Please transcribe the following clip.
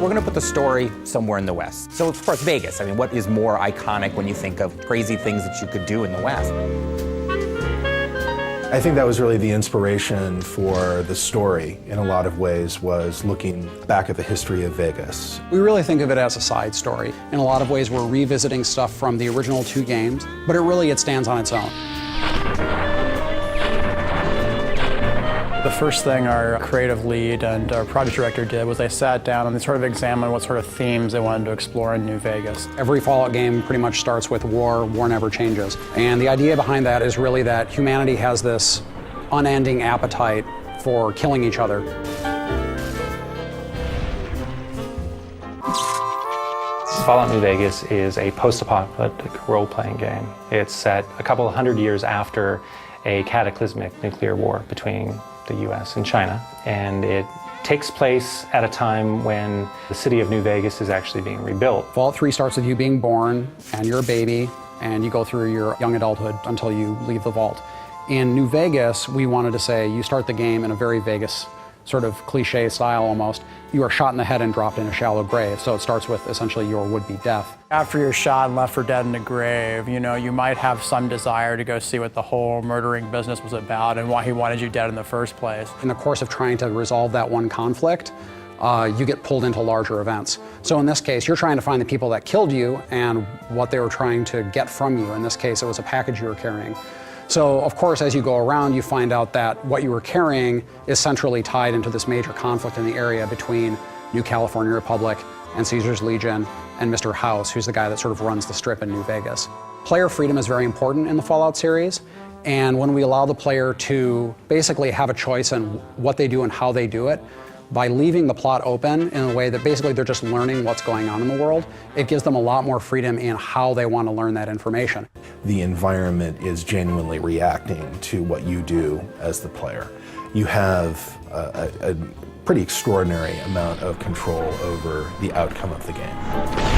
we're going to put the story somewhere in the West. So, of course, Vegas. I mean, what is more iconic when you think of crazy things that you could do in the West? I think that was really the inspiration for the story, in a lot of ways, was looking back at the history of Vegas. We really think of it as a side story. In a lot of ways, we're revisiting stuff from the original 2 games, but it stands on its own. The first thing our creative lead and our project director did was they sat down and they sort of examined what sort of themes they wanted to explore in New Vegas. Every Fallout game pretty much starts with war. War never changes. And the idea behind that is really that humanity has this unending appetite for killing each other. Fallout New Vegas is a post-apocalyptic role-playing game. It's set a couple of hundred years after a cataclysmic nuclear war between the US and China, and it takes place at a time when the city of New Vegas is actually being rebuilt. Fallout 3 starts with you being born, and you're a baby, and you go through your young adulthood until you leave the vault. In New Vegas, we wanted to say you start the game in a very Vegas sort of cliche style almost. You are shot in the head and dropped in a shallow grave, so it starts with essentially your would-be death. After you're shot and left for dead in the grave, you know, you might have some desire to go see what the whole murdering business was about and why he wanted you dead in the first place. In the course of trying to resolve that one conflict, you get pulled into larger events. So in this case, you're trying to find the people that killed you and what they were trying to get from you. In this case, it was a package you were carrying. So, of course, as you go around, you find out that what you were carrying is centrally tied into this major conflict in the area between New California Republic and Caesar's Legion and Mr. House, who's the guy that sort of runs the strip in New Vegas. Player freedom is very important in the Fallout series, and when we allow the player to basically have a choice in what they do and how they do it, by leaving the plot open in a way that basically they're just learning what's going on in the world, it gives them a lot more freedom in how they want to learn that information. The environment is genuinely reacting to what you do as the player. You have a pretty extraordinary amount of control over the outcome of the game.